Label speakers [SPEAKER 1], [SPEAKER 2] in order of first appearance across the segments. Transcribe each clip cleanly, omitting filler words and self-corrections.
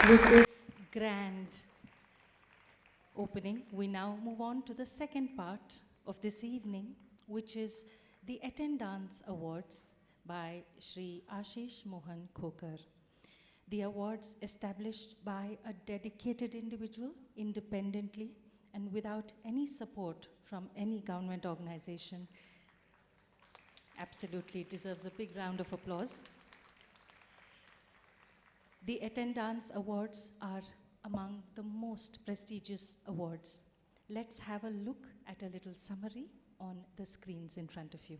[SPEAKER 1] With this grand opening, we now move on to the second part of this evening, which is the AttenDance Awards by Shri Ashish Mohan Khokar. The awards established by a dedicated individual independently and without any support from any government organization. Absolutely deserves a big round of applause. The AttenDance Awards are among the most prestigious awards. Let's have a look at a little summary on the screens in front of you.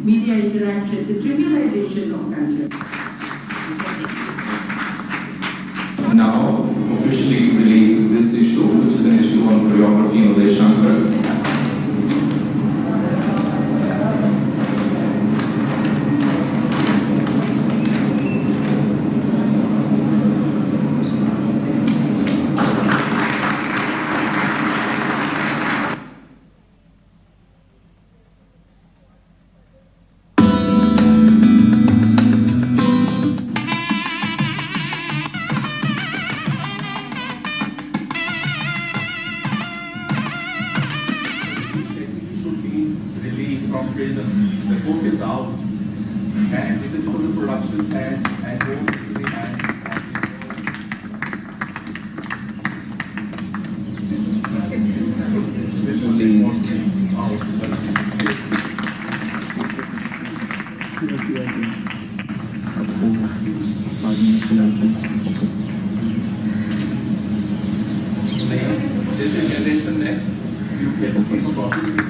[SPEAKER 2] Media interaction, the trivialization of culture.
[SPEAKER 3] Now officially release this issue, which is an issue on choreography of the Shankar.
[SPEAKER 4] From prison, the book is out, and it is for the production's hand and goes into the hands this is generation next. You get a piece of copy.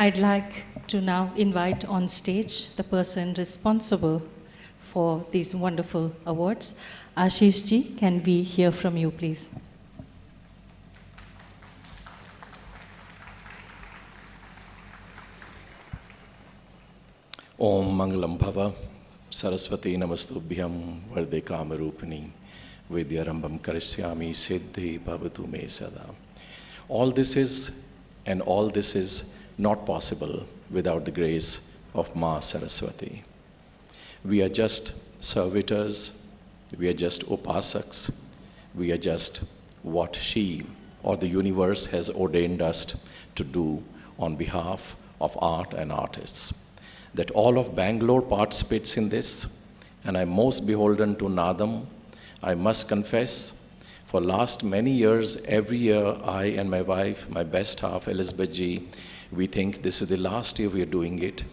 [SPEAKER 1] I'd like to now invite on stage the person responsible for these wonderful awards. Ashish ji, can we hear from you, please?
[SPEAKER 5] Om Mangalam Bhava, Saraswati Namastubhyam, Varde Kamarupini, Vidya Rambam Karishyami, Siddhi Bhavatu Me Sada. All this is not possible without the grace of Ma Saraswati. We are just servitors, we are just upasaks, we are just what she or the universe has ordained us to do on behalf of art and artists. That all of Bangalore participates in this, and I'm most beholden to NADAM. I must confess, for last many years, every year, I and my wife, my best half, Elizabeth ji, we think this is the last year we are doing it.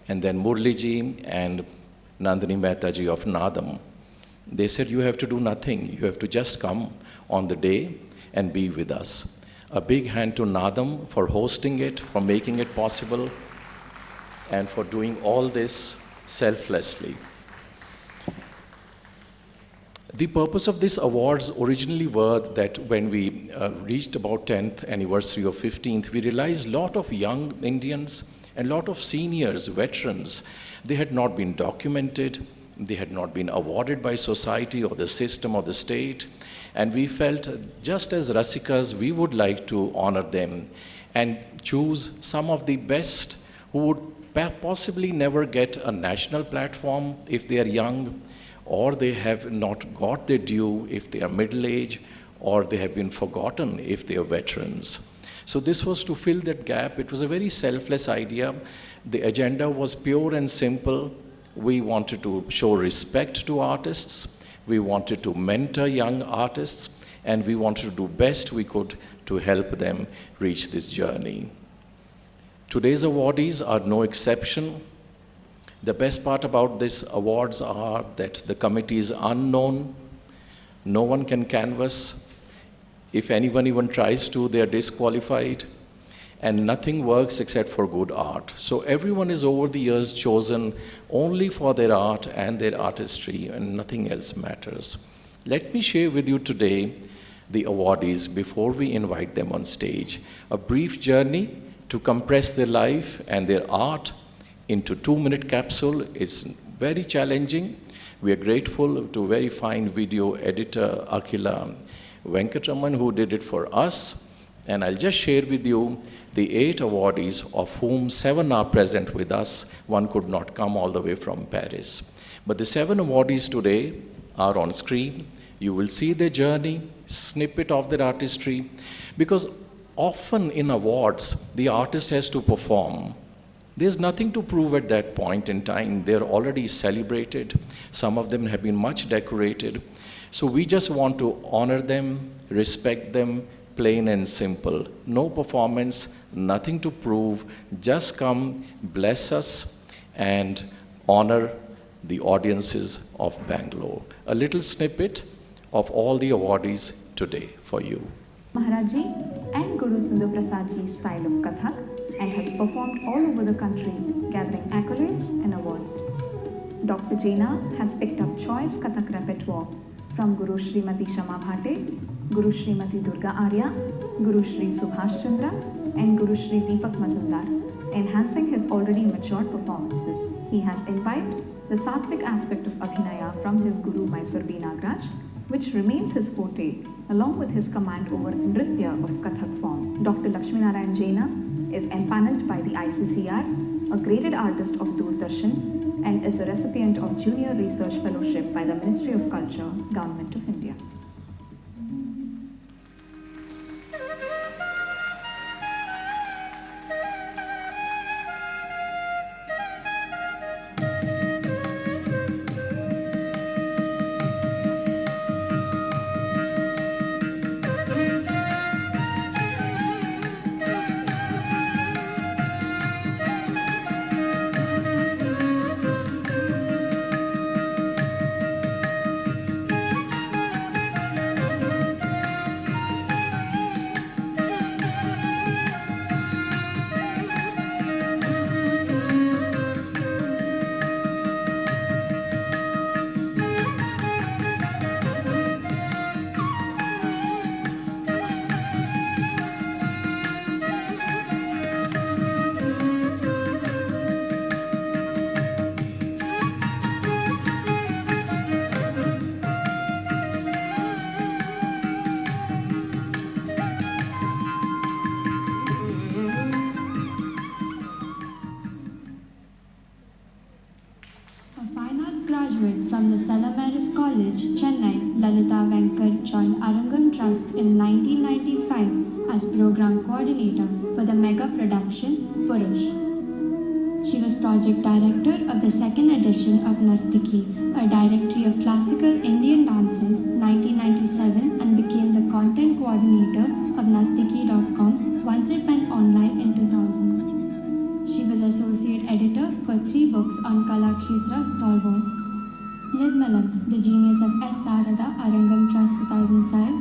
[SPEAKER 5] And then Murli ji and Nandini Mehta ji of NADAM, they said, you have to do nothing. You have to just come on the day and be with us. A big hand to NADAM for hosting it, for making it possible, and for doing all this selflessly. The purpose of these awards originally were that when we reached about 10th anniversary or 15th, we realized a lot of young Indians and a lot of seniors, veterans, they had not been documented, they had not been awarded by society or the system or the state, and we felt just as Rasikas, we would like to honor them and choose some of the best who would possibly never get a national platform if they are young, or they have not got their due if they are middle-aged, or they have been forgotten if they are veterans. So this was to fill that gap. It was a very selfless idea. The agenda was pure and simple. We wanted to show respect to artists. We wanted to mentor young artists, and we wanted to do best we could to help them reach this journey. Today's awardees are no exception. The best part about these awards are that the committee is unknown. No one can canvass. If anyone even tries to, they are disqualified. And nothing works except for good art. So everyone is over the years chosen only for their art and their artistry, and nothing else matters. Let me share with you today the awardees before we invite them on stage. A brief journey to compress their life and their art into 2-minute capsule is very challenging. We are grateful to very fine video editor Akhila Venkatraman who did it for us. And I'll just share with you the 8 awardees, of whom 7 are present with us. One could not come all the way from Paris. But the 7 awardees today are on screen. You will see their journey, snippet of their artistry, because often in awards, the artist has to perform. There's nothing to prove at that point in time. They're already celebrated. Some of them have been much decorated. So we just want to honor them, respect them, plain and simple. No performance, nothing to prove. Just come, bless us, and honor the audiences of Bangalore. A little snippet of all the awardees today for you.
[SPEAKER 6] Maharaj Ji and Guru Sundar Prasad Ji's style of Kathak, and has performed all over the country, gathering accolades and awards. Dr. Jena has picked up choice Kathak repertoire from Guru Srimati Shama Bhate, Guru Srimati Durga Arya, Guru Shri Subhash Chandra, and Guru Shri Deepak Mazumdar, enhancing his already matured performances. He has imbibed the sattvic aspect of Abhinaya from his Guru Mysore Nagaraj, which remains his forte, along with his command over Nritya of Kathak form. Dr. Laxminarayan Jena is empaneled by the ICCR, a graded artist of Doordarshan, and is a recipient of Junior Research Fellowship by the Ministry of Culture, Government of India.
[SPEAKER 7] graduate from the Stella Maris College, Chennai, Lalita Venkat joined Arangam Trust in 1995 as program coordinator for the mega production Purush. She was project director of the second edition of Nartiki, a directory of classical Indian dances, 1997, and became the content coordinator of Nartiki.com once it went online in 2000. She was associate editor for 3 books on Kalakshetra stalwarts: Nirmalam, The Genius of S. Sarada, Arangam Trust 2005,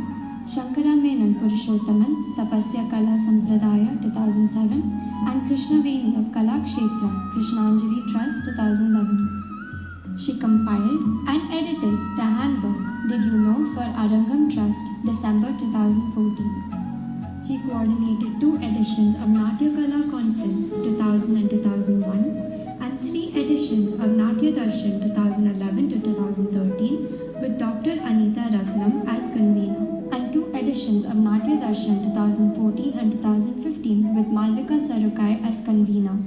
[SPEAKER 7] Shankara Menon Purushottaman, Tapasya Kala Sampradaya 2007, and Krishnaveni of Kalakshetra, Krishnanjali Trust 2011. She compiled and edited the handbook Did You Know for Arangam Trust, December 2014. She coordinated 2 editions of Natya Kala Conference 2000 and 2001 and 3 editions of Natya Darshan 2011 to 2013 with Dr. Anita Ratnam as convener, and 2 editions of Natya Darshan 2014 and 2015 with Malvika Sarukai as convener.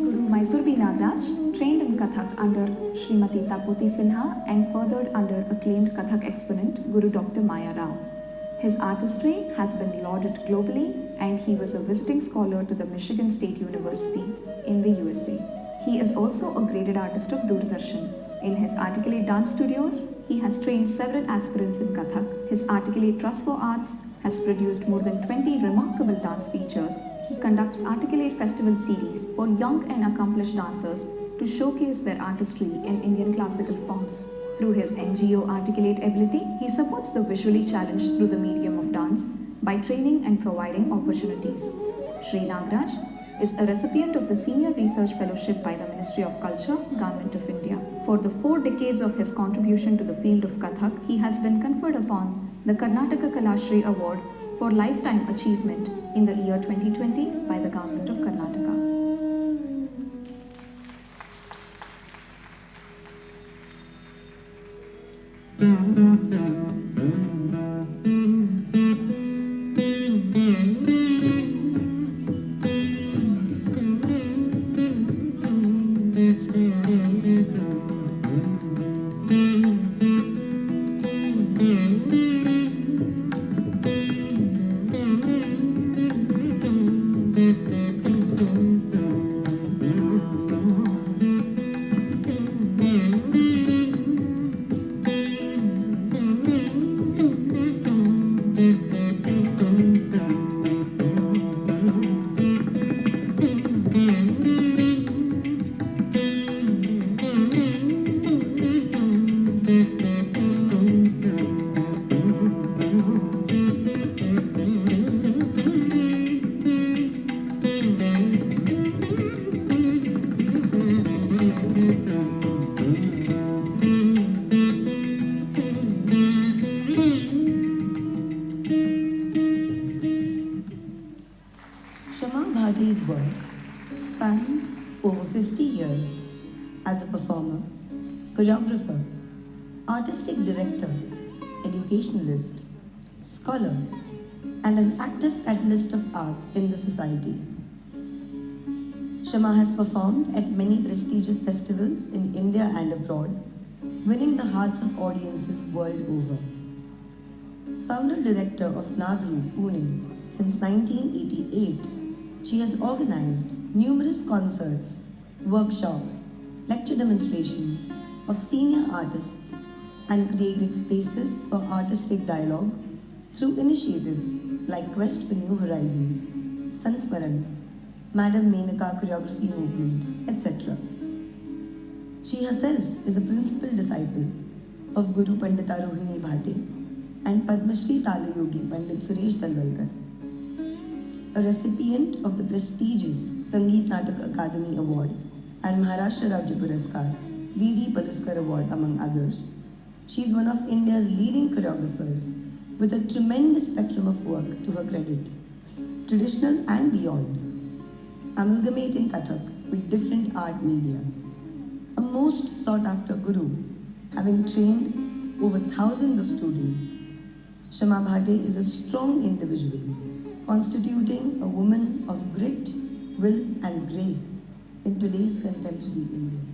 [SPEAKER 6] Guru Mysore Nagaraj trained in Kathak under Srimati Tapoti Sinha and furthered under acclaimed Kathak exponent Guru Dr. Maya Rao. His artistry has been lauded globally, and he was a visiting scholar to the Michigan State University in the USA. He is also a graded artist of Doordarshan. In his Articulate Dance Studios, he has trained several aspirants in Kathak. His Articulate Trust for Arts has produced more than 20 remarkable dance features. He conducts Articulate Festival series for young and accomplished dancers to showcase their artistry in Indian classical forms. Through his NGO Articulate ability, he supports the visually challenged through the medium of dance by training and providing opportunities. Shri Nagaraj is a recipient of the Senior Research Fellowship by the Ministry of Culture, Government of India. For the 4 decades of his contribution to the field of Kathak, he has been conferred upon the Karnataka Kalashri Award for Lifetime Achievement in the year 2020 by the Government of Karnataka.
[SPEAKER 8] Shama Bhate's work spans over 50 years as a performer, choreographer, artistic director, educationalist, scholar, and an active catalyst of arts in the society. Shama has performed at many prestigious festivals in India and abroad, winning the hearts of audiences world over. Founder-director of NADAM, Pune, since 1988, she has organized numerous concerts, workshops, lecture demonstrations of senior artists and created spaces for artistic dialogue through initiatives like Quest for New Horizons, Sansmaran, Madam Menaka Choreography Movement, etc. She herself is a principal disciple of Guru Pandita Rohini Bhate and Padma Shri Tala Yogi Pandit Suresh Talwalkar, a recipient of the prestigious Sangeet Natak Akademi Award and Maharashtra Rajya Puraskar, V.D. Paluskar Award, among others. She is one of India's leading choreographers with a tremendous spectrum of work to her credit, traditional and beyond, amalgamating Kathak with different art media. A most sought-after guru, having trained over thousands of students, Shama Bhate is a strong individual, constituting a woman of grit, will, and grace in today's contemporary India.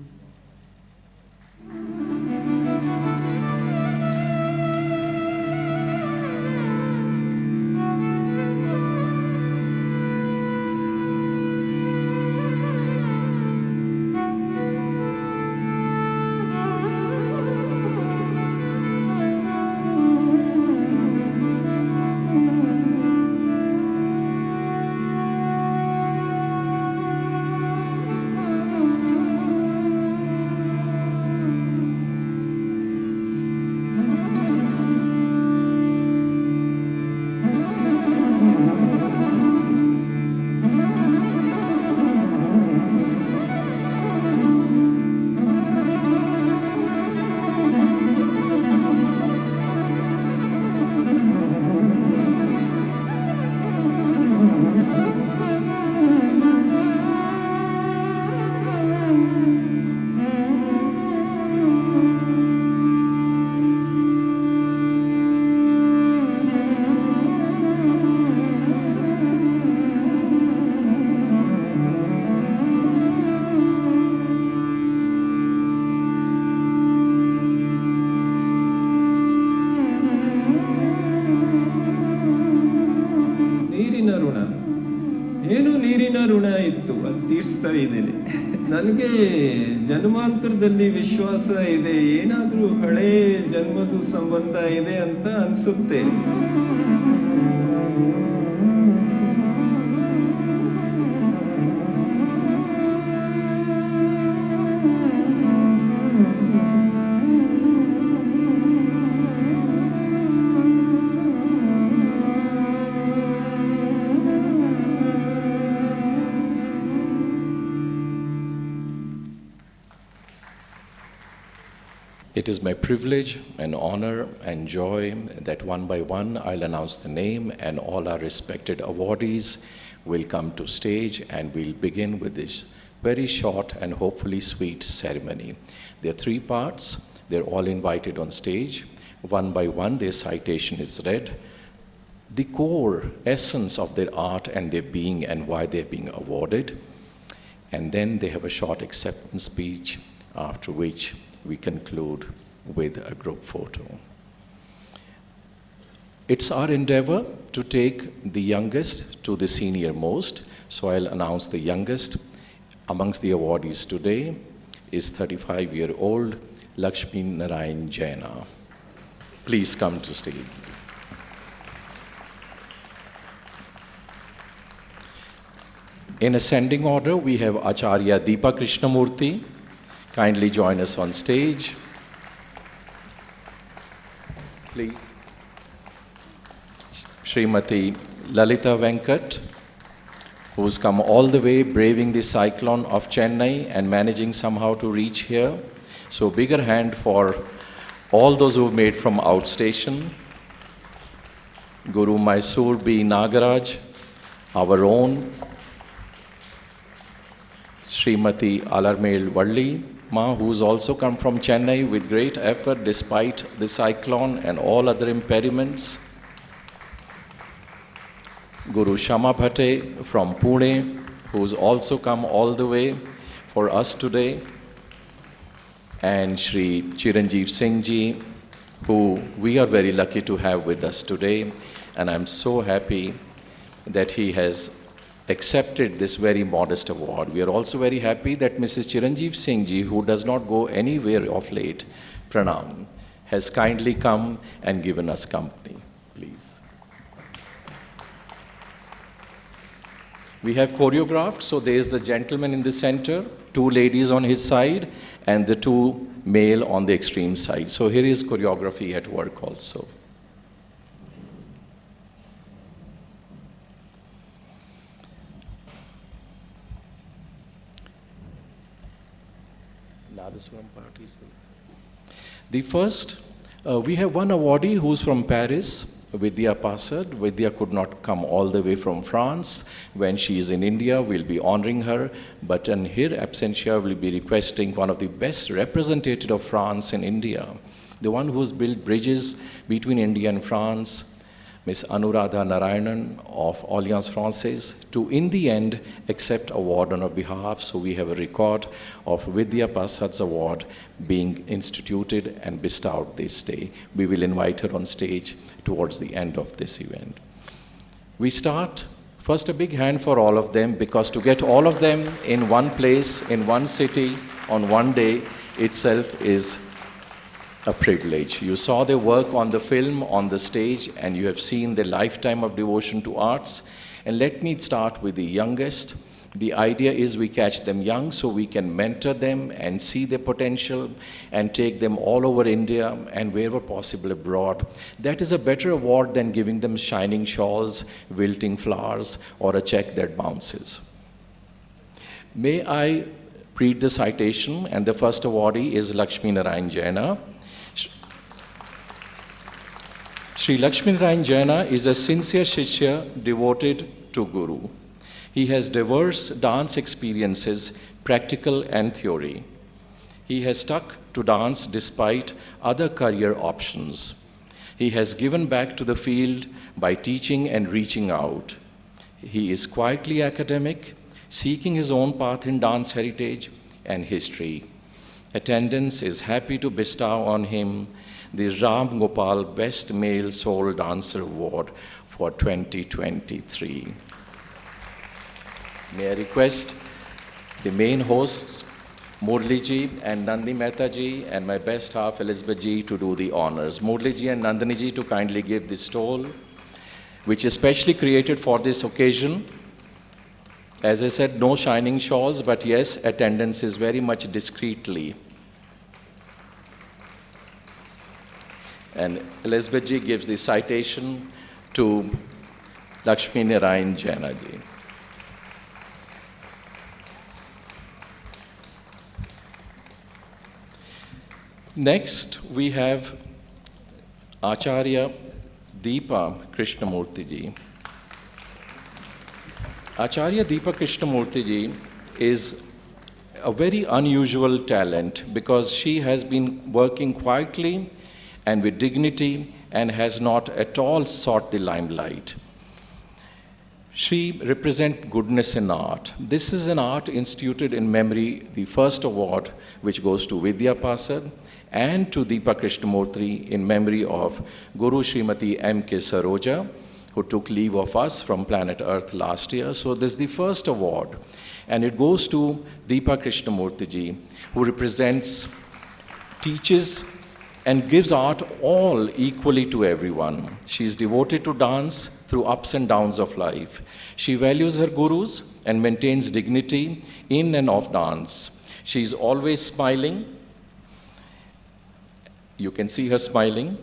[SPEAKER 9] ಋಣ ಇತ್ತು, ಅದು ತೀರಿಸ್ತಾ ಇದ್ದೇನೆ. ನನಗೆ ಜನ್ಮಾಂತರದಲ್ಲಿ ವಿಶ್ವಾಸ ಇದೆ, ಏನಾದರೂ ಹಳೆ ಜನ್ಮದ ಸಂಬಂಧ ಇದೆ ಅಂತ ಅನ್ಸುತ್ತೆ.
[SPEAKER 5] It is my privilege and honor and joy that one by one I'll announce the name, and all our respected awardees will come to stage, and we'll begin with this very short and hopefully sweet ceremony. There are 3 parts. They're all invited on stage. One by one, their citation is read, the core essence of their art and their being and why they're being awarded. And then they have a short acceptance speech, after which we conclude with a group photo. It's our endeavor to take the youngest to the senior most, so I'll announce the youngest amongst the awardees today is 35-year-old Laxminarayan Jena. Please come to stage. In ascending order, we have Acharya Deepa Krishnamurthy. Kindly join us on stage. Please. Srimati Lalita Venkat, who's come all the way braving the cyclone of Chennai and managing somehow to reach here. So bigger hand for all those who made from outstation. Guru Mysore Nagaraj, our own. Srimati Alarmel Valli, who's also come from Chennai with great effort despite the cyclone and all other impediments. Guru Shama Bhate from Pune, who's also come all the way for us today. And Shri Chiranjiv Singh ji, who we are very lucky to have with us today. And I'm so happy that he has accepted this very modest award. We are also very happy that Mrs. Chiranjiv Singh ji, who does not go anywhere of late, Pranam, has kindly come and given us company. Please. We have choreographed, so there is the gentleman in the center, 2 ladies on his side, and the 2 male on the extreme side. So here is choreography at work also. The first, we have one awardee who's from Paris, Vidya Passard. Vidya could not come all the way from France. When she is in India, we'll be honoring her, but in her absentia, we'll be requesting one of the best representatives of France in India, the one who's built bridges between India and France, Ms. Anuradha Narayanan of Alliance Française to, in the end, accept award on her behalf. So we have a record of Vidya Passard's award being instituted and bestowed this day. We will invite her on stage towards the end of this event. We start, first a big hand for all of them, because to get all of them in one place, in one city, on one day itself is a privilege. You saw their work on the film, on the stage, and you have seen their lifetime of devotion to arts. And let me start with the youngest. The idea is we catch them young so we can mentor them and see their potential and take them all over India and wherever possible abroad. That is a better award than giving them shining shawls, wilting flowers, or a check that bounces. May I read the citation? And the first awardee is Laxminarayan Jena. Sri Laxminarayan Jena is a sincere Shishya devoted to Guru. He has diverse dance experiences, practical and theory. He has stuck to dance despite other career options. He has given back to the field by teaching and reaching out. He is quietly academic, seeking his own path in dance heritage and history. Attendance is happy to bestow on him the Ram Gopal Best Male Soul Dancer Award for 2023. May I request the main hosts, Murli ji and Nandi Mehta ji, and my best half Elizabeth ji to do the honors. Murli ji and Nandini ji to kindly give the stole, which is specially created for this occasion. As I said, no shining shawls, but yes, attendance is very much discreetly. And Elizabeth ji gives the citation to Laxminarayan Jena ji. Next, we have Acharya Deepa Krishnamurthy ji. Acharya Deepa Krishnamurthy ji is a very unusual talent because she has been working quietly and with dignity and has not at all sought the limelight. She represents goodness in art. This is an art instituted in memory, the first award which goes to Vidya Passard and to Deepa Krishnamurthy in memory of Guru Srimati M.K. Saroja, who took leave of us from planet Earth last year. So this is the first award. And it goes to Deepa Krishnamurthy ji, who represents, teaches, and gives art all equally to everyone. She is devoted to dance through ups and downs of life. She values her gurus and maintains dignity in and off dance. She is always smiling. You can see her smiling.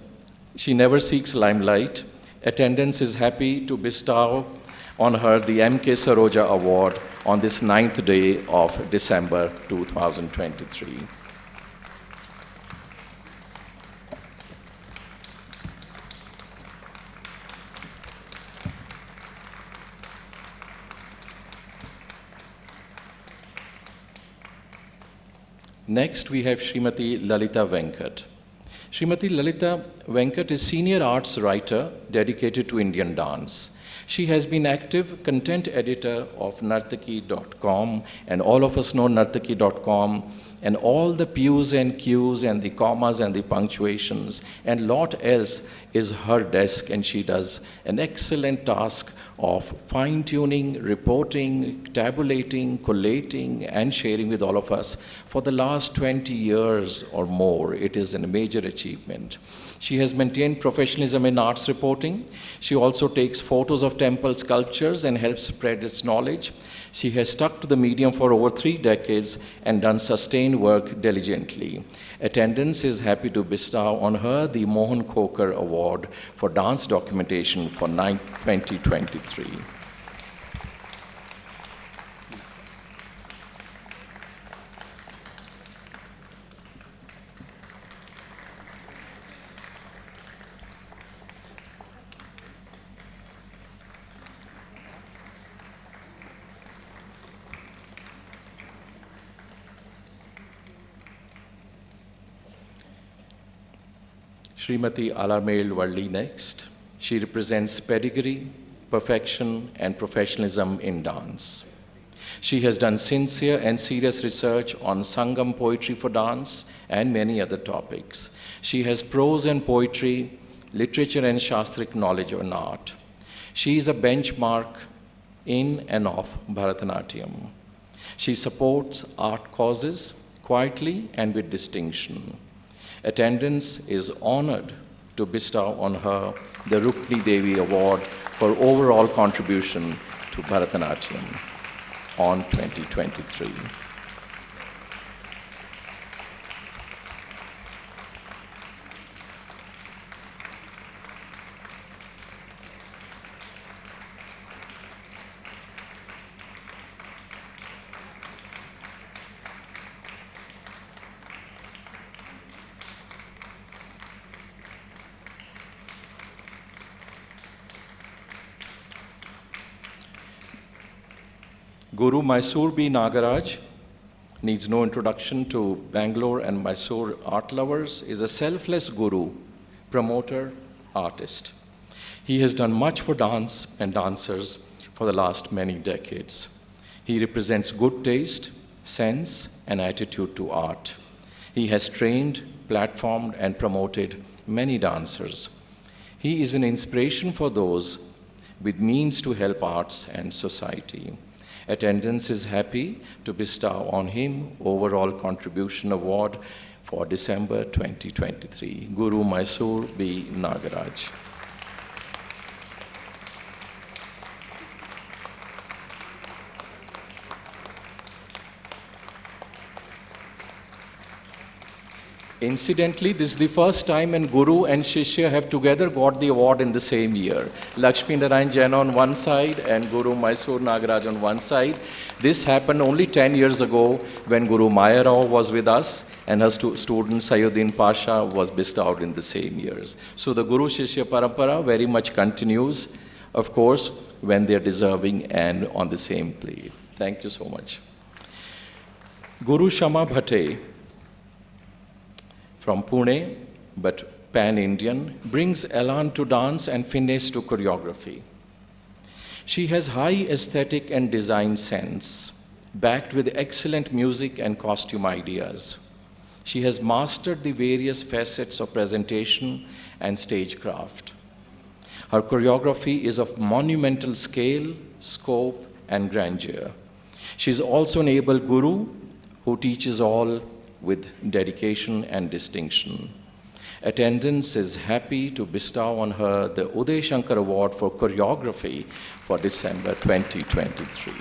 [SPEAKER 5] She never seeks limelight. Attendance is happy to bestow on her the M.K. Saroja Award on this 9th day of December 2023. Next, we have Srimati Lalita Venkat. Srimati Lalita Venkat is senior arts writer dedicated to Indian dance. She has been active content editor of Nartaki.com, and all of us know Nartaki.com, and all the P's and Q's and the commas and the punctuations and lot else is her desk, and she does an excellent task of fine-tuning, reporting, tabulating, collating, and sharing with all of us for the last 20 years or more. It is a major achievement. She has maintained professionalism in arts reporting. She also takes photos of temple sculptures and helps spread its knowledge. She has stuck to the medium for over 3 decades and done sustained work diligently. Attendance is happy to bestow on her the Mohan Khokar Award for Dance Documentation for 2023. Srimati Alarmel Valli next. She represents pedigree, perfection, and professionalism in dance. She has done sincere and serious research on Sangam poetry for dance and many other topics. She has prose and poetry, literature and Shastric knowledge on art. She is a benchmark in and of Bharatanatyam. She supports art causes quietly and with distinction. Attendance is honored to bestow on her the Rukmini Devi Award for overall contribution to Bharatanatyam on 2023. Guru Mysore Nagaraj needs no introduction to Bangalore and Mysore art lovers, is a selfless guru, promoter, artist. He has done much for dance and dancers for the last many decades. He represents good taste, sense, and attitude to art. He has trained, platformed, and promoted many dancers. He is an inspiration for those with means to help arts and society. Attendance is happy to bestow on him overall contribution award for December 2023. Guru Mysore Nagaraj. Incidentally, this is the first time when Guru and Shishya have together got the award in the same year. Laxminarayan Jena on one side and Guru Mysore Nagaraj on one side. This happened only 10 years ago when Guru Maya Rao was with us and her student Sayuddin Pasha was bestowed in the same years. So the Guru Shishya Parampara very much continues, of course, when they're deserving and on the same plate. Thank you so much. Guru Shama Bhate, from Pune, but pan-Indian, brings elan to dance and finesse to choreography. She has high aesthetic and design sense, backed with excellent music and costume ideas. She has mastered the various facets of presentation and stagecraft. Her choreography is of monumental scale, scope, and grandeur. She is also an able guru who teaches all with dedication and distinction. Attendance is happy to bestow on her the Uday Shankar Award for Choreography for December 2023.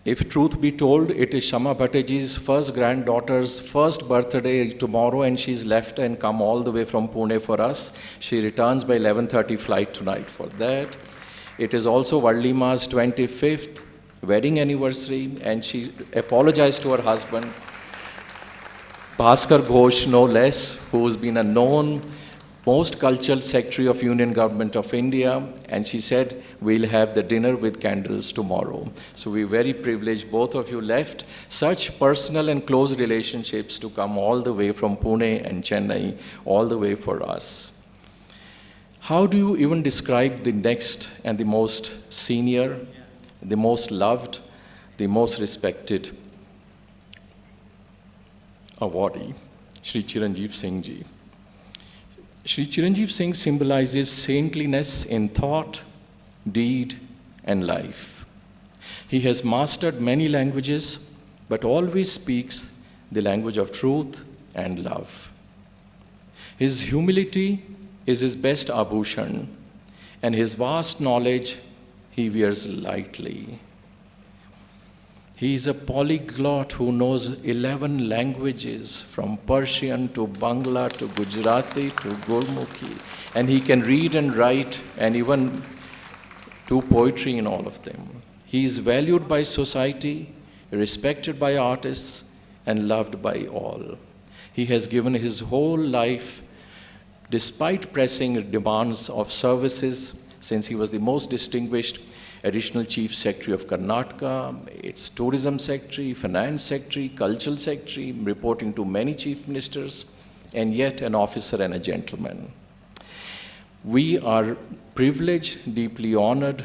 [SPEAKER 5] If truth be told, it is Shama Bhateji's first granddaughter's first birthday tomorrow, and she's left and come all the way from Pune for us. She returns by 11:30 flight tonight for that. It is also Vallima's 25th wedding anniversary, and she apologized to her husband, Bhaskar Ghosh, no less, who's been a known most cultural secretary of Union Government of India, and she said, we'll have the dinner with candles tomorrow. So we're very privileged both of you left such personal and close relationships to come all the way from Pune and Chennai, all the way for us. How do you even describe the next and the most senior, the most loved, the most respected awardee, Shri Chiranjiv Singh Ji? Shri Chiranjiv Singh symbolizes saintliness in thought, deed, and life. He has mastered many languages, but always speaks the language of truth and love. His humility is his best abhushan, and his vast knowledge he wears lightly. He is a polyglot who knows 11 languages, from Persian to Bangla to Gujarati to Gurmukhi, and he can read and write and even do poetry in all of them. He is valued by society, respected by artists, and loved by all. He has given his whole life, despite pressing demands of services, since he was the most distinguished Additional Chief Secretary of Karnataka, its Tourism Secretary, Finance Secretary, Cultural Secretary, reporting to many Chief Ministers, and yet an officer and a gentleman. We are privileged, deeply honored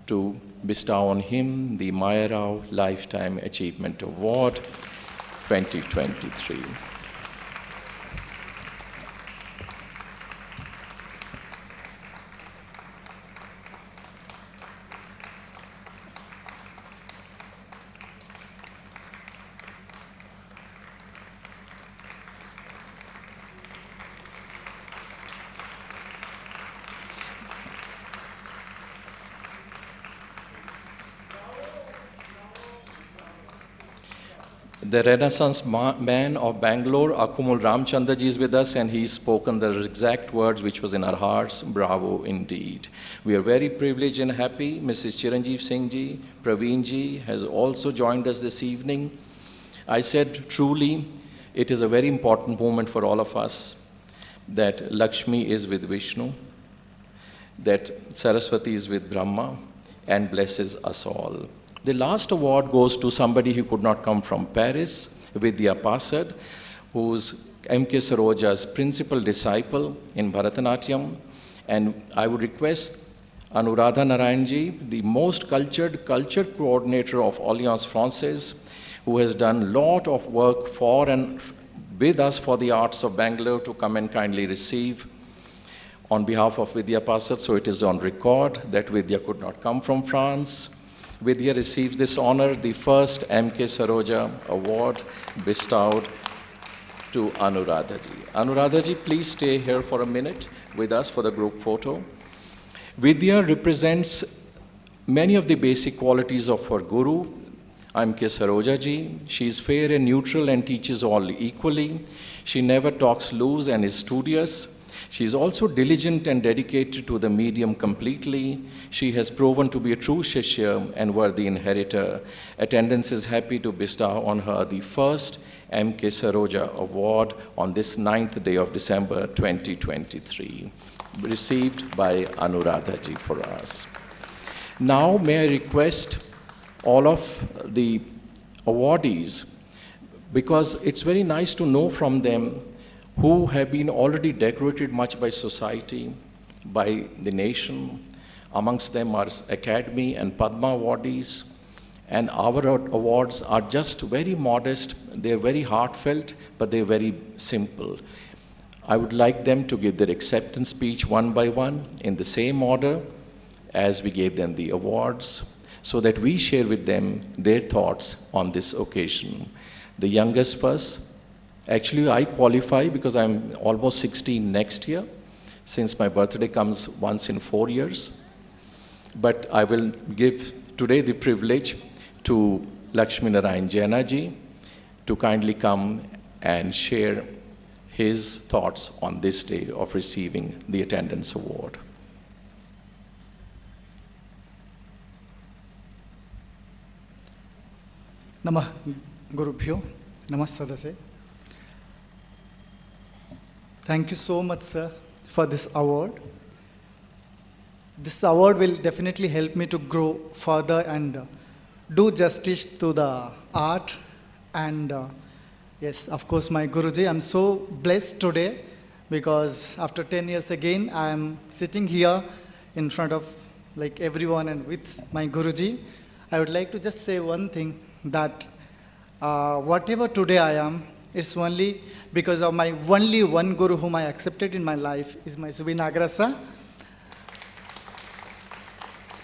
[SPEAKER 5] to bestow on him the Maya Rao Lifetime Achievement Award 2023. The Renaissance man of Bangalore, Akumul Ramchandraji, is with us, and he's spoken the exact words which was in our hearts. Bravo indeed. We are very privileged and happy. Mrs. Chiranjiv Singh ji, Praveen ji has also joined us this evening. I said, truly, it is a very important moment for all of us that Lakshmi is with Vishnu, that Saraswati is with Brahma, and blesses us all. The last award goes to somebody who could not come from Paris, Vidya Passard, who's M.K. Saroja's principal disciple in Bharatanatyam. And I would request Anuradha Narayanji, the most cultured culture coordinator of Alliance Française, who has done a lot of work for and with us for the arts of Bangalore, to come and kindly receive on behalf of Vidya Passard. So it is on record that Vidya could not come from France. Vidya receives this honor, the first M.K. Saroja Award bestowed to Anuradha ji. Anuradha ji, please stay here for a minute with us for the group photo. Vidya represents many of the basic qualities of her guru, M.K. Saroja ji. She is fair and neutral and teaches all equally. She never talks loose and is studious. She is also diligent and dedicated to the medium completely. She has proven to be a true Shishya and worthy inheritor. Attendance is happy to bestow on her the first M.K. Saroja Award on this 9th day of December 2023, received by Anuradha ji for us. Now may I request all of the awardees, because it's very nice to know from them who have been already decorated much by society, by the nation. Amongst them are Academy and Padma awardees. And our awards are just very modest, they're very heartfelt, but they're very simple. I would like them to give their acceptance speech one by one in the same order as we gave them the awards, so that we share with them their thoughts on this occasion. The youngest first. Actually, I qualify because I'm almost 16 next year, since my birthday comes once in 4 years. But I will give today the privilege to Laxminarayan Jena ji to kindly come and share his thoughts on this day of receiving the Attendance Award.
[SPEAKER 10] Namah Gurubhyo, Namasadase. Thank you so much, sir, for this award. This award will definitely help me to grow further and do justice to the art. And yes, of course, my Guruji, I'm so blessed today because after 10 years again, I'm sitting here in front of like everyone and with my Guruji. I would like to just say one thing, that whatever today I am, it's only because of my only one Guru whom I accepted in my life is my Mysore Nagaraj.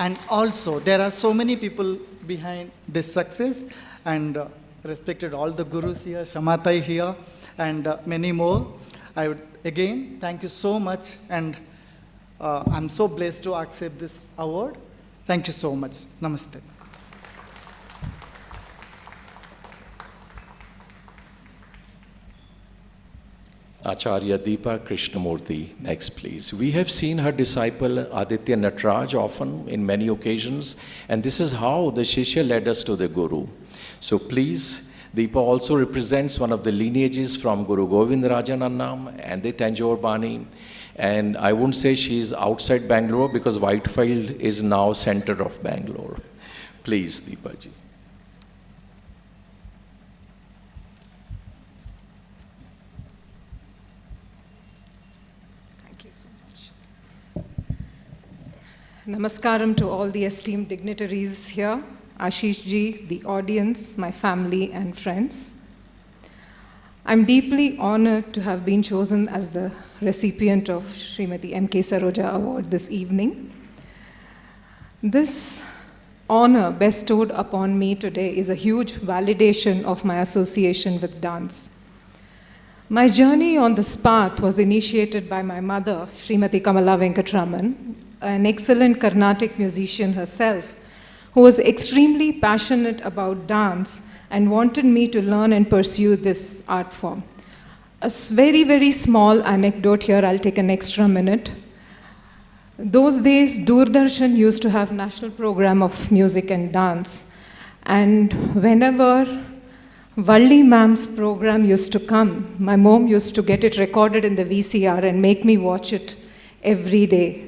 [SPEAKER 10] And also, there are so many people behind this success, and respected all the Gurus here, Shama Bhate here, and many more. I would again thank you so much, and I'm so blessed to accept this award. Thank you so much. Namaste.
[SPEAKER 5] Acharya Deepa Krishnamurthy. Next, please. We have seen her disciple Aditya Nataraj often in many occasions, and this is how the Shishya led us to the Guru. So please, Deepa also represents one of the lineages from Guru Govindarajan Annam and the Tanjore Bani. And I wouldn't say she's outside Bangalore because Whitefield is now center of Bangalore. Please, Deepa ji.
[SPEAKER 11] Namaskaram to all the esteemed dignitaries here, Ashish ji, the audience, my family and friends. I'm deeply honored to have been chosen as the recipient of Srimati M.K. Saroja Award this evening. This honor bestowed upon me today is a huge validation of my association with dance. My journey on this path was initiated by my mother, Srimati Kamala Venkatraman, an excellent Carnatic musician herself, who was extremely passionate about dance and wanted me to learn and pursue this art form. A very, very small anecdote here, I'll take an extra minute. Those days, Doordarshan used to have national program of music and dance. And whenever Valli ma'am's program used to come, my mom used to get it recorded in the VCR and make me watch it every day.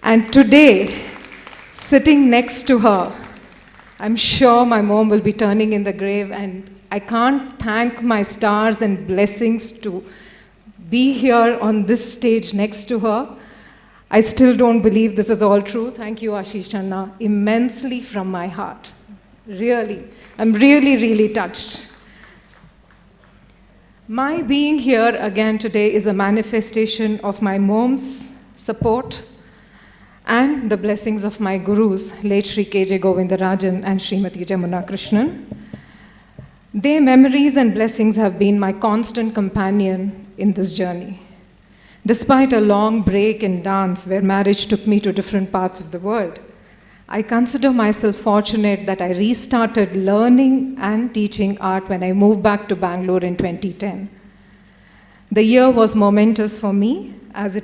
[SPEAKER 11] And today, sitting next to her, I'm sure my mom will be turning in the grave, and I can't thank my stars and blessings to be here on this stage next to her. I still don't believe this is all true. Thank you, Ashish Anna, immensely from my heart. Really, I'm really, really touched. My being here again today is a manifestation of my mom's support and the blessings of my gurus, late Sri K.J. Govindarajan and Srimati Jamuna Krishnan. Their memories and blessings have been my constant companion in this journey. Despite a long break in dance where marriage took me to different parts of the world, I consider myself fortunate that I restarted learning and teaching art when I moved back to Bangalore in 2010. The year was momentous for me as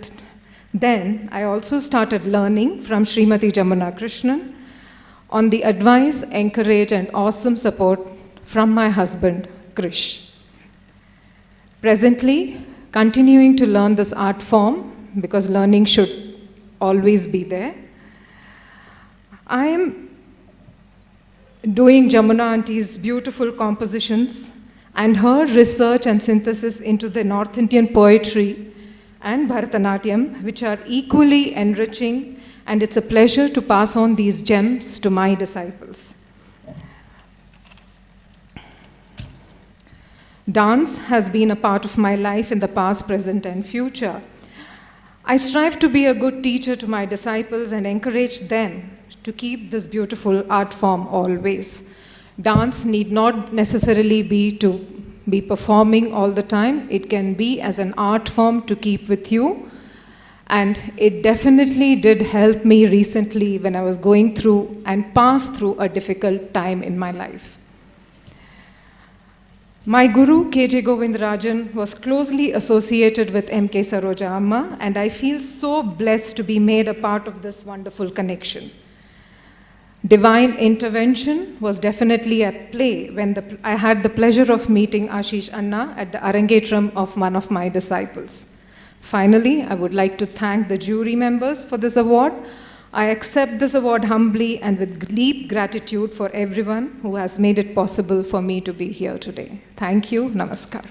[SPEAKER 11] then I also started learning from Srimati Jamuna Krishnan on the advice, encourage, and awesome support from my husband, Krish. Presently, continuing to learn this art form because learning should always be there. I am doing Jamuna Auntie's beautiful compositions and her research and synthesis into the North Indian poetry and Bharatanatyam, which are equally enriching, and it's a pleasure to pass on these gems to my disciples. Dance has been a part of my life in the past, present, and future. I strive to be a good teacher to my disciples and encourage them to keep this beautiful art form always. Dance need not necessarily be to be performing all the time. It can be as an art form to keep with you. And it definitely did help me recently when I was going through and passed through a difficult time in my life. My guru, K.J. Govindarajan, was closely associated with M.K. Saroja Amma, and I feel so blessed to be made a part of this wonderful connection. Divine intervention was definitely at play when I had the pleasure of meeting Ashish Anna at the Arangetram of one of my disciples. Finally, I would like to thank the jury members for this award. I accept this award humbly and with deep gratitude for everyone who has made it possible for me to be here today. Thank you. Namaskar.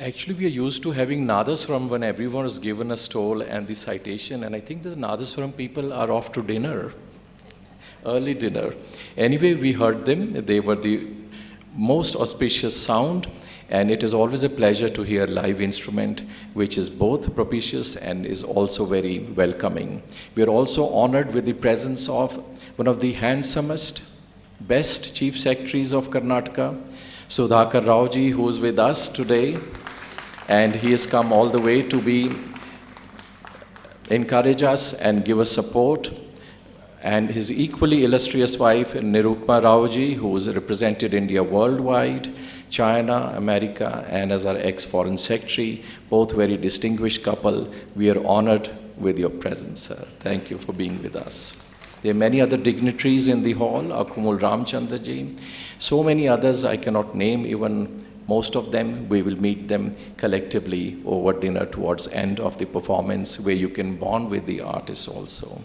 [SPEAKER 5] Actually, we are used to having Nadaswaram when everyone is given a stole and the citation, and I think the Nadaswaram people are off to dinner, early dinner. Anyway, we heard them. They were the most auspicious sound, and it is always a pleasure to hear live instrument, which is both propitious and is also very welcoming. We are also honored with the presence of one of the handsomest, best Chief Secretaries of Karnataka, Sudhakar Raoji, who is with us today. And he has come all the way to be encourage us and give us support, and his equally illustrious wife, Nirupma Raoji, who has represented India worldwide, China, America, and as our ex-foreign secretary, both very distinguished couple. We are honored with your presence, sir. Thank you for being with us. There are many other dignitaries in the hall, Akumul Ramchandra ji, so many others I cannot name, even most of them. We will meet them collectively over dinner towards end of the performance, where you can bond with the artists also.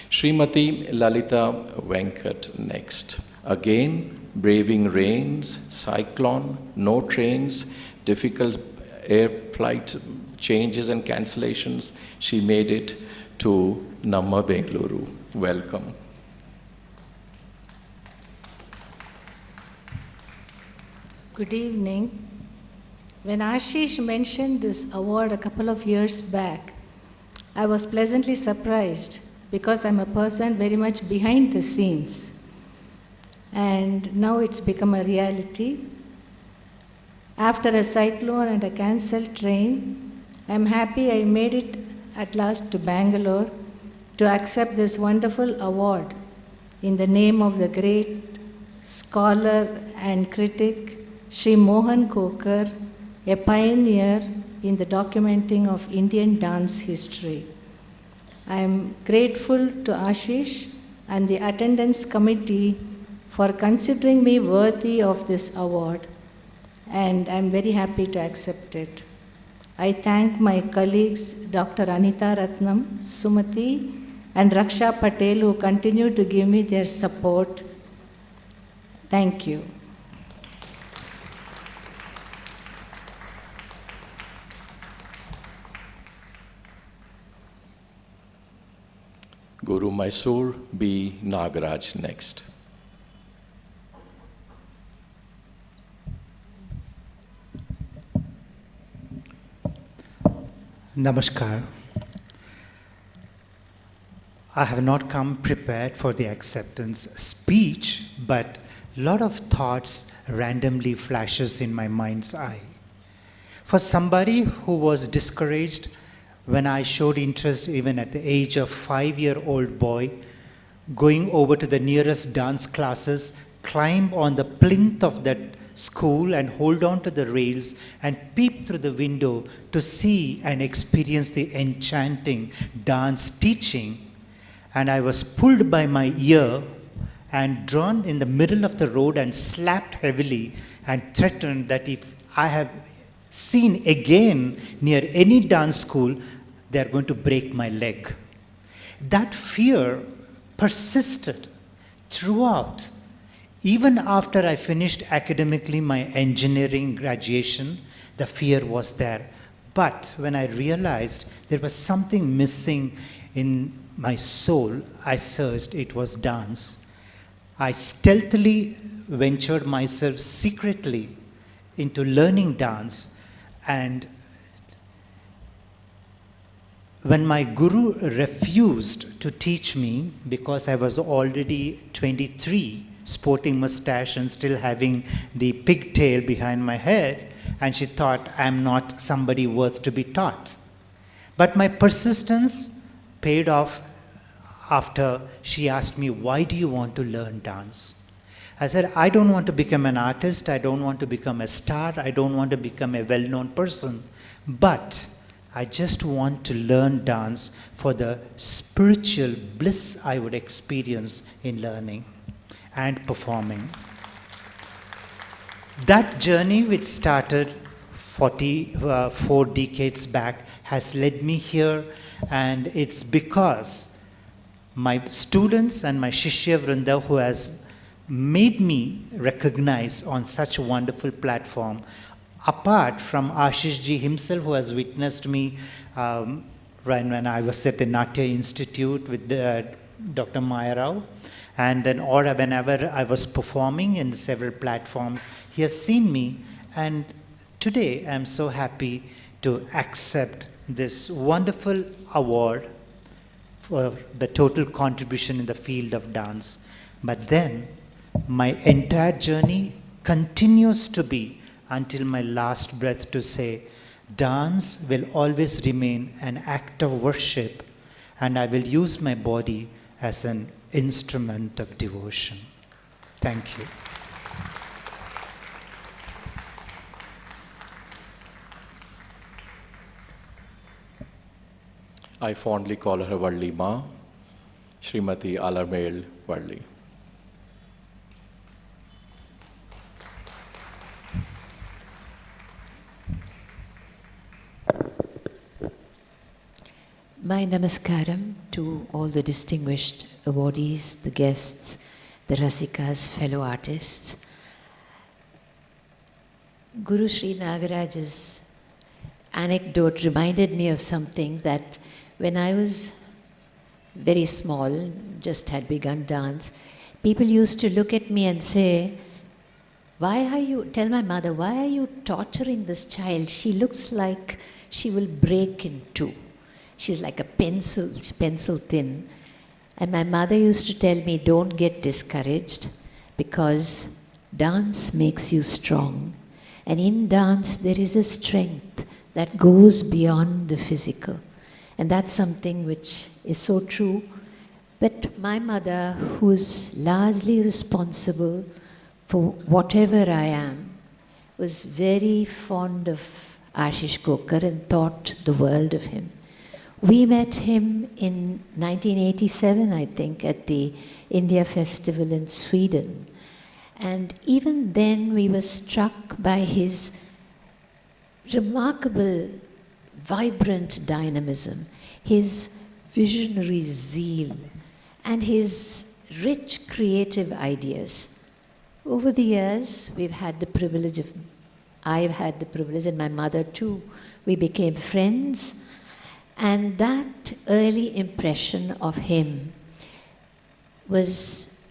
[SPEAKER 5] Srimati Lalita Venkat next. Again, braving rains, cyclone, no trains, difficult air flight changes and cancellations, she made it to Namma Bengaluru. Welcome.
[SPEAKER 12] Good evening. When Ashish mentioned this award a couple of years back, I was pleasantly surprised because I'm a person very much behind the scenes. And now it's become a reality. After a cyclone and a cancelled train, I'm happy I made it at last to Bangalore to accept this wonderful award in the name of the great scholar and critic Sri Mohan Khokar, a pioneer in the documenting of Indian dance history. I am grateful to Ashish and the attendance committee for considering me worthy of this award, and I am very happy to accept it. I thank my colleagues Dr. Anita Ratnam, Sumati, and Raksha Patel, who continue to give me their support. Thank you.
[SPEAKER 5] Guru Mysore B. Nagaraj next.
[SPEAKER 13] Namaskar. I have not come prepared for the acceptance speech, but a lot of thoughts randomly flashes in my mind's eye. For somebody who was discouraged when I showed interest even at the age of 5-year-old boy, going over to the nearest dance classes, climb on the plinth of that school and hold on to the rails and peep through the window to see and experience the enchanting dance teaching. And I was pulled by my ear and drawn in the middle of the road and slapped heavily and threatened that if I have seen again near any dance school, they are going to break my leg. That fear persisted throughout. Even after I finished academically my engineering graduation, the fear was there. But when I realized there was something missing in my soul, I searched, it was dance. I stealthily ventured myself secretly into learning dance, and when my guru refused to teach me because I was already 23, sporting mustache and still having the pigtail behind my head, and she thought I'm not somebody worth to be taught. But my persistence paid off after she asked me, why do you want to learn dance? I said, I don't want to become an artist, I don't want to become a star, I don't want to become a well-known person, but I just want to learn dance for the spiritual bliss I would experience in learning and performing. That journey, which started 4 decades back, has led me here, and it's because my students and my Shishya Vrinda, who has made me recognize on such a wonderful platform, apart from Ashish ji himself, who has witnessed me when I was at the Natya Institute with Dr. Maya Rao, and then or whenever I was performing in several platforms, he has seen me, and today I'm so happy to accept this wonderful award for the total contribution in the field of dance. But then my entire journey continues to be until my last breath to say, Dance will always remain an act of worship, and I will use my body as an instrument of devotion. Thank you.
[SPEAKER 5] I fondly call her Valli Ma, Srimati Alarmel Valli.
[SPEAKER 14] My namaskaram to all the distinguished awardees, the guests, the Rasikas, fellow artists. Guru Sri Nagaraj's anecdote reminded me of something that when I was very small, just had begun dance, people used to look at me and say, tell my mother, why are you torturing this child? She looks like she will break in two. She's like a pencil thin. And my mother used to tell me, don't get discouraged because dance makes you strong. And in dance, there is a strength that goes beyond the physical. And that's something which is so true. But my mother, who is largely responsible for whatever I am, was very fond of Ashish Khokar and thought the world of him. We met him in 1987, I think, at the India Festival in Sweden. And even then we were struck by his remarkable, vibrant dynamism, his visionary zeal, and his rich creative ideas. Over the years, I've had the privilege, and my mother too, we became friends. And that early impression of him was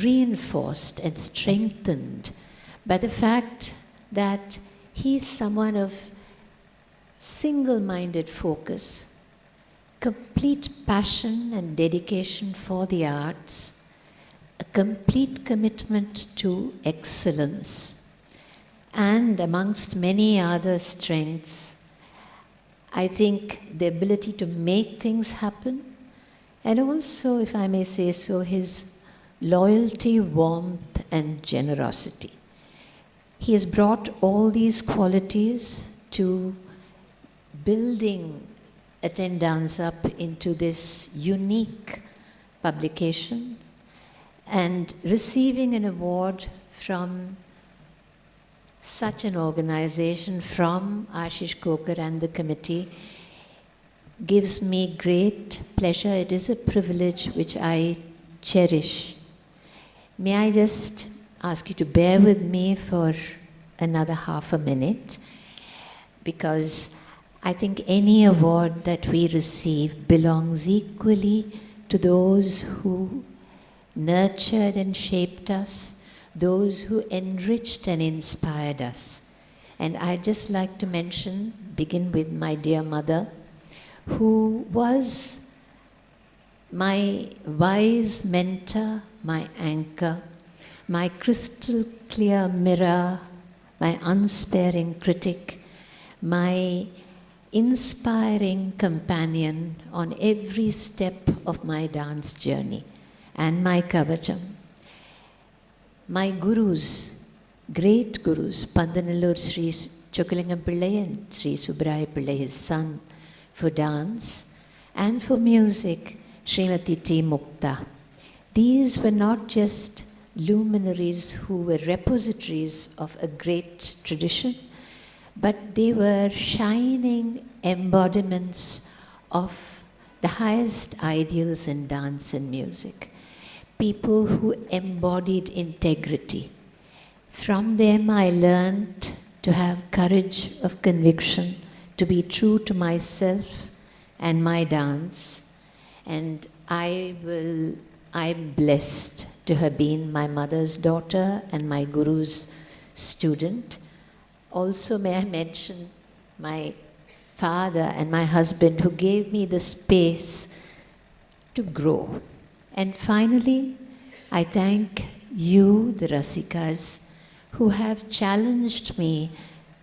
[SPEAKER 14] reinforced and strengthened by the fact that he's someone of single-minded focus, complete passion and dedication for the arts, a complete commitment to excellence, and amongst many other strengths, I think the ability to make things happen, and also, if I may say so, his loyalty, warmth, and generosity. He has brought all these qualities to building attenDance up into this unique publication and receiving an award from such an organization, from Ashish Khokar and the committee, gives me great pleasure. It is a privilege which I cherish. May I just ask you to bear with me for another half a minute, because I think any award that we receive belongs equally to those who nurtured and shaped us, those who enriched and inspired us. And I'd just like to begin with my dear mother, who was my wise mentor, my anchor, my crystal clear mirror, my unsparing critic, my inspiring companion on every step of my dance journey, and my kavacham. My gurus, great gurus, Pandanallur Sri Chokkalingam Pillai and Sri Subraya Pillai, his son, for dance, and for music, Srimati T. Mukta. These were not just luminaries who were repositories of a great tradition, but they were shining embodiments of the highest ideals in dance and music. People who embodied integrity. From them I learned to have courage of conviction, to be true to myself and my dance. And I'm blessed to have been my mother's daughter and my guru's student. Also, may I mention my father and my husband, who gave me the space to grow. And finally, I thank you, the Rasikas, who have challenged me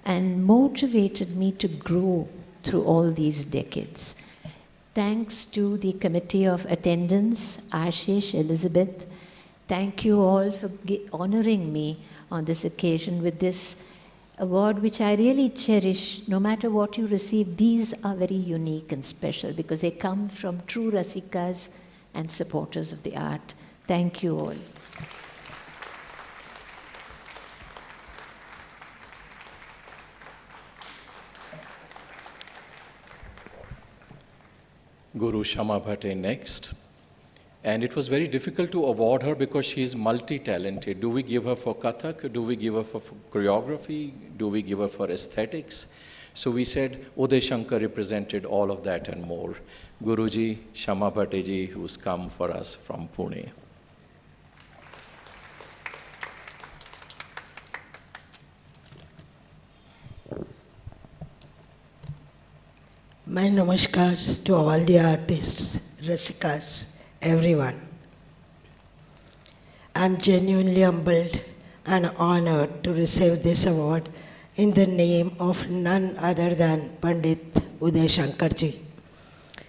[SPEAKER 14] and motivated me to grow through all these decades. Thanks to the Committee of Attendance, Ashish, Elizabeth. Thank you all for honoring me on this occasion with this award, which I really cherish. No matter what you receive, these are very unique and special because they come from true Rasikas and supporters of the art. Thank you all.
[SPEAKER 5] Guru Shama Bhate next. And it was very difficult to award her because she is multi-talented. Do we give her for Kathak? Do we give her for choreography? Do we give her for aesthetics? So we said Uday Shankar represented all of that and more. Guruji, Shama Bhate ji, who's come for us from Pune.
[SPEAKER 15] My namaskars to all the artists, Rasikas, everyone. I'm genuinely humbled and honored to receive this award in the name of none other than Pandit Uday Shankar ji.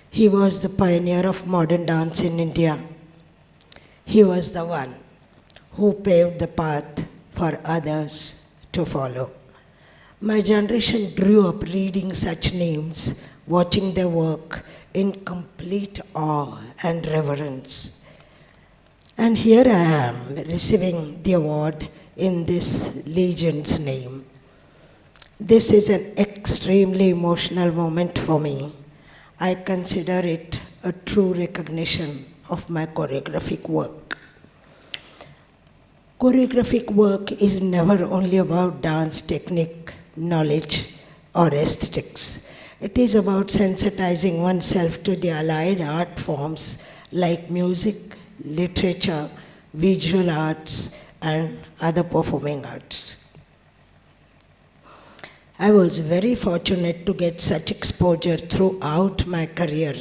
[SPEAKER 15] He was the pioneer of modern dance in India. He was the one who paved the path for others to follow. My generation grew up reading such names, watching their work in complete awe and reverence. And here I am receiving the award in this legend's name. This is an extremely emotional moment for me. I consider it a true recognition of my choreographic work. Choreographic work is never only about dance technique, knowledge, or aesthetics. It is about sensitizing oneself to the allied art forms like music, literature, visual arts, and other performing arts. I was very fortunate to get such exposure throughout my career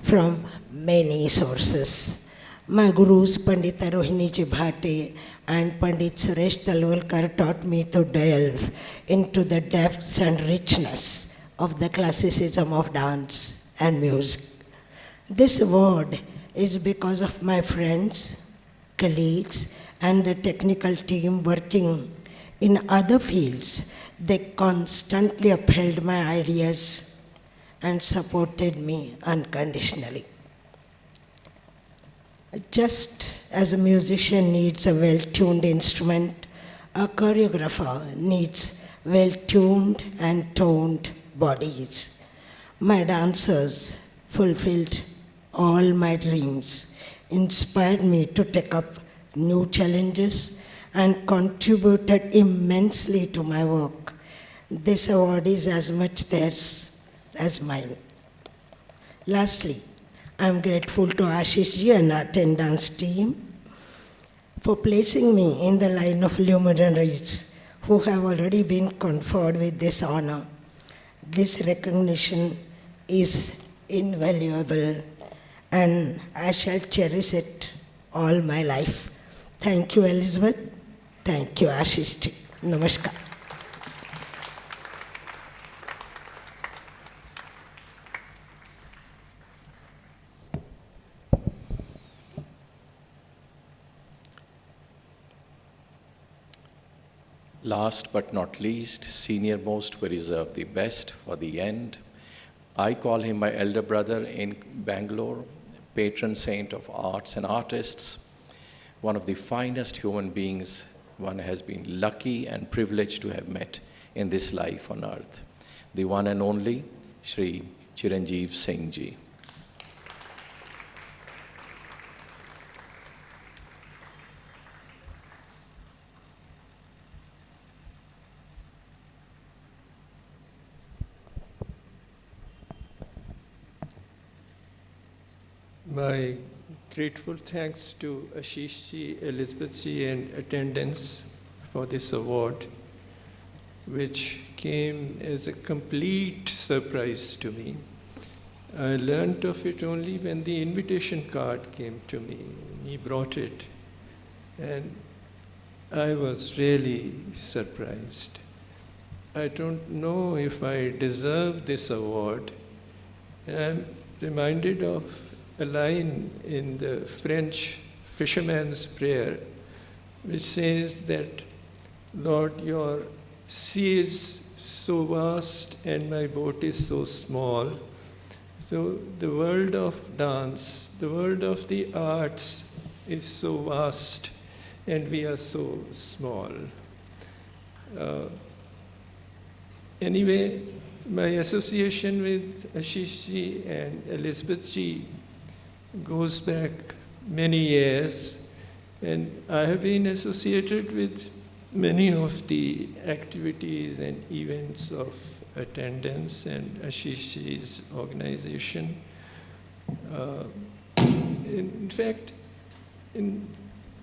[SPEAKER 15] from many sources. My gurus, Pandita Rohiniji Bhate and Pandit Suresh Talwalkar, taught me to delve into the depths and richness of the classicism of dance and music. This award is because of my friends, colleagues, and the technical team working in other fields. They constantly upheld my ideas and supported me unconditionally. Just as a musician needs a well-tuned instrument, a choreographer needs well-tuned and toned bodies. My dancers fulfilled all my dreams, inspired me to take up new challenges, and contributed immensely to my work. This award is as much theirs as mine. Lastly, I am grateful to Ashish ji and attenDance team for placing me in the line of luminaries who have already been conferred with this honor. This recognition is invaluable and I shall cherish it all my life. Thank you, Elizabeth. Thank you, Ashish ji. Namaskar.
[SPEAKER 5] Last but not least, senior most, we reserve the best for the end. I call him my elder brother in Bangalore, patron saint of arts and artists, one of the finest human beings one has been lucky and privileged to have met in this life on earth. The one and only Shri Chiranjiv Singh ji.
[SPEAKER 9] My grateful thanks to Ashish ji, Elizabeth ji, and attenDance for this award, which came as a complete surprise to me. I learned of it only when the invitation card came to me. He brought it, and I was really surprised. I don't know if I deserve this award. And I'm reminded of a line in the French fisherman's prayer, which says that, Lord, your sea is so vast and my boat is so small. So the world of dance, the world of the arts is so vast and we are so small. Anyway, my association with Ashish ji and Elizabeth ji goes back many years, and I have been associated with many of the activities and events of attenDance and Ashish ji's organization. In fact, in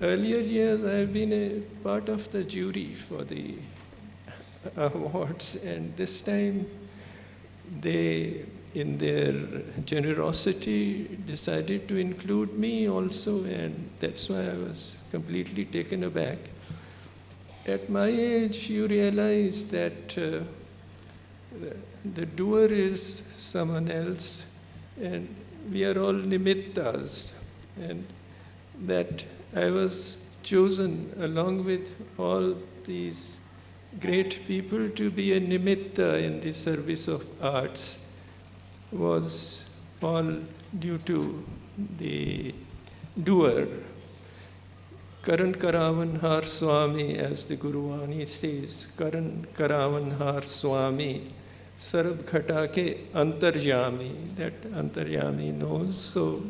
[SPEAKER 9] earlier years, I have been a part of the jury for the awards, and this time they, in their generosity, decided to include me also, and that's why I was completely taken aback. At my age, you realize that the doer is someone else, and we are all nimittas, and that I was chosen along with all these great people to be a nimitta in the service of arts was all due to the doer. Karan Karavan Har Swami, as the Guruvani says, Karan Karavan Har Swami, Sarab Ghata ke Antaryami, that Antaryami knows. So,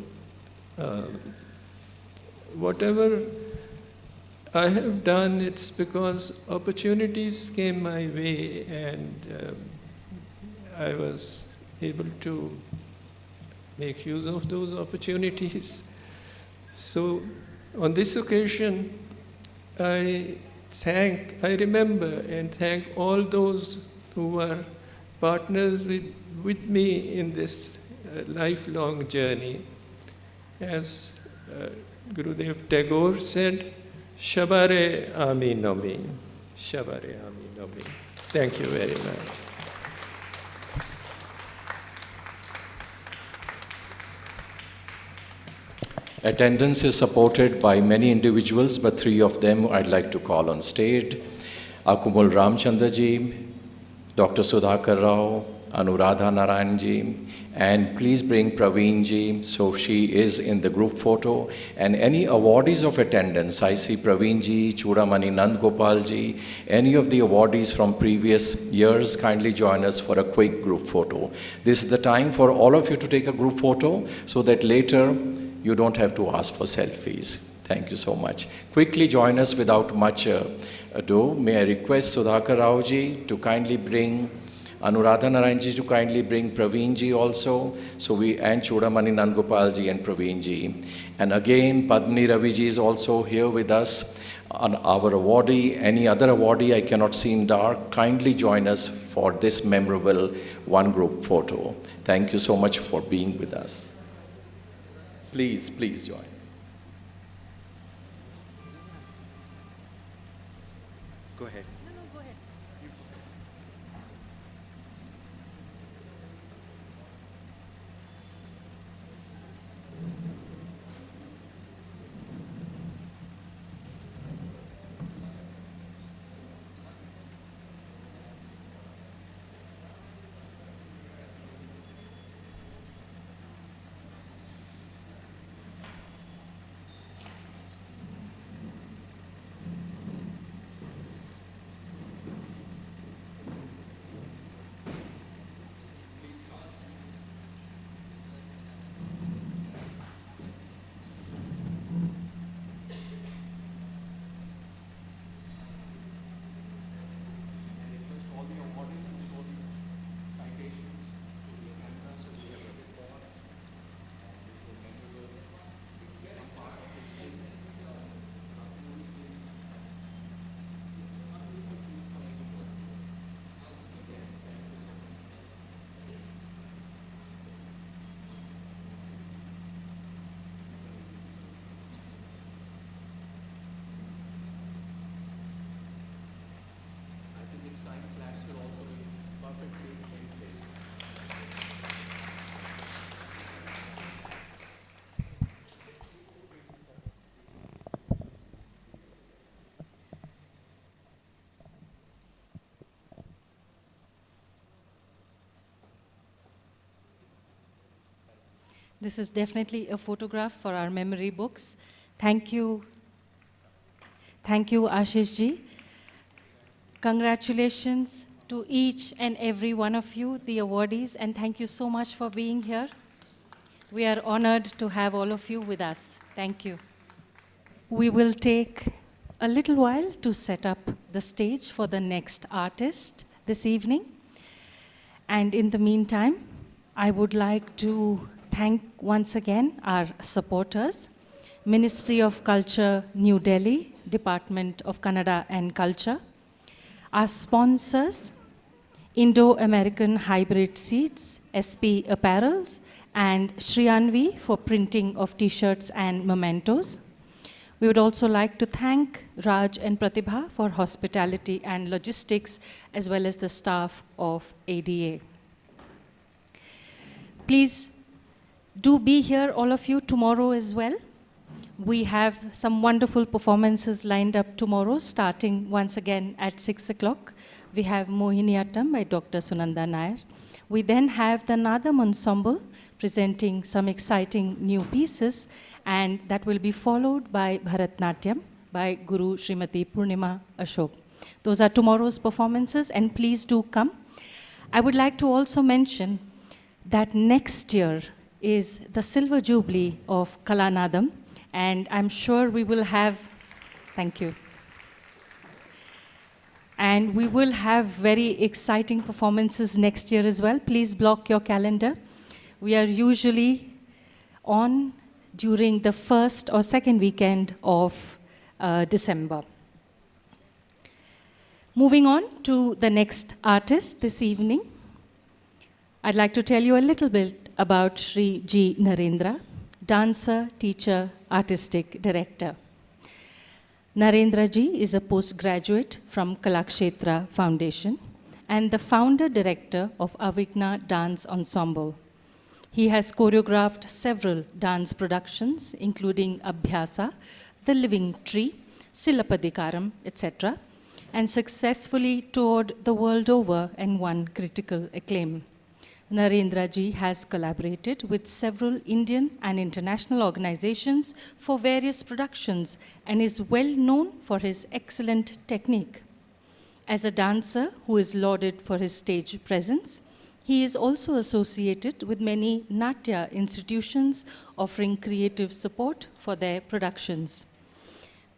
[SPEAKER 9] whatever I have done, it's because opportunities came my way and I was able to make use of those opportunities. So on this occasion, I remember and thank all those who were partners with me in this lifelong journey. As Gurudev Tagore said, Shabare Ami Nomi. Shabare Ami Nomi. Thank you very much.
[SPEAKER 5] attenDance is supported by many individuals, but three of them I'd like to call on stage. Akumul Ramchandra ji, Dr. Sudhakar Rao, Anuradha Narayan ji, and please bring Praveen ji, so she is in the group photo. And any awardees of attenDance, I see Praveen ji, Chudamani Nand Gopal ji, any of the awardees from previous years, kindly join us for a quick group photo. This is the time for all of you to take a group photo so that later you don't have to ask for selfies. Thank you so much. Quickly join us without much ado. May I request Sudhakar Rao ji to kindly bring Anuradha Narayan ji to kindly bring Praveen ji also. So and Chudamani Nandgopal ji and Praveen ji. And again, Padmini Ravi ji is also here with us. On our awardee, any other awardee I cannot see in dark, kindly join us for this memorable one group photo. Thank you so much for being with us. Please, please join.
[SPEAKER 16] Go ahead.
[SPEAKER 1] This is definitely a photograph for our memory books. Thank you. Thank you, Ashish ji. Congratulations to each and every one of you, the awardees, and thank you so much for being here. We are honored to have all of you with us. Thank you. We will take a little while to set up the stage for the next artist this evening. And in the meantime, I would like to thank once again our supporters, Ministry of Culture, New Delhi, Department of Kannada and Culture, our sponsors, Indo-American Hybrid Seeds, SP Apparels, and Shri Anvi for printing of t-shirts and mementos. We would also like to thank Raj and Pratibha for hospitality and logistics, as well as the staff of ADA. Please do be here, all of you, tomorrow as well. We have some wonderful performances lined up tomorrow, starting once again at 6 o'clock. We have Mohiniyattam by Dr. Sunanda Nair. We then have the NADAM ensemble presenting some exciting new pieces, and that will be followed by Bharatnatyam by Guru Srimati Purnima Ashok. Those are tomorrow's performances, and please do come. I would like to also mention that next year is the Silver Jubilee of Kalanadam, and I'm sure we will have, thank you. And we will have very exciting performances next year as well. Please block your calendar. We are usually on during the first or second weekend of December. Moving on to the next artist this evening, I'd like to tell you a little bit about Shri G. Narendra, dancer, teacher, artistic director. Narendra ji is a postgraduate from Kalakshetra Foundation and the founder director of Avigna Dance Ensemble. He has choreographed several dance productions, including Abhyasa, The Living Tree, Silapadikaram, etc., and successfully toured the world over and won critical acclaim. Narendra ji has collaborated with several Indian and international organizations for various productions and is well known for his excellent technique. As a dancer who is lauded for his stage presence, he is also associated with many Natya institutions offering creative support for their productions.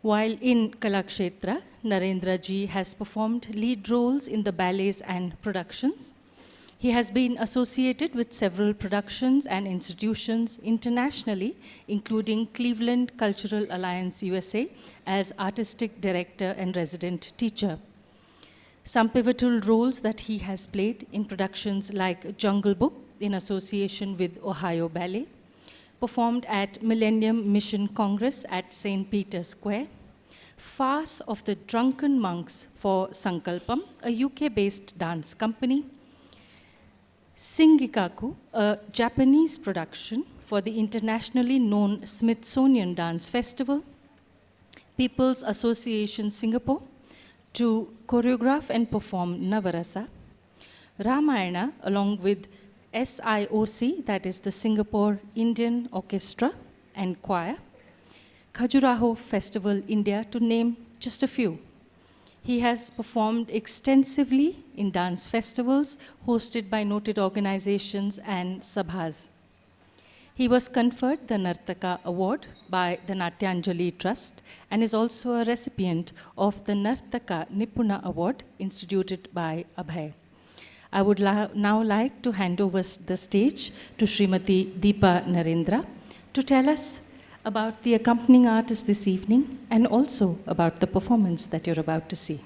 [SPEAKER 1] While in Kalakshetra, Narendra ji has performed lead roles in the ballets and productions. He has been associated with several productions and institutions internationally, including Cleveland Cultural Alliance USA as artistic director and resident teacher. Some pivotal roles that he has played in productions like Jungle Book in association with Ohio Ballet, performed at Millennium Mission Congress at St. Peter's Square, Farce of the Drunken Monks for Sankalpam, a UK-based dance company, Singikaku, a Japanese production for the internationally known Smithsonian Dance Festival, People's Association Singapore, to choreograph and perform Navarasa, Ramayana along with SIOC, that is the Singapore Indian Orchestra and Choir, Khajuraho Festival India, to name just a few. He has performed extensively in dance festivals hosted by noted organizations and sabhas. He was conferred the Nartaka Award by the Natyanjali Trust and is also a recipient of the Nartaka Nipuna Award instituted by Abhay. I would now like to hand over the stage to Srimati Deepa Narendra to tell us about the accompanying artist this evening and also about the performance that you're about to see.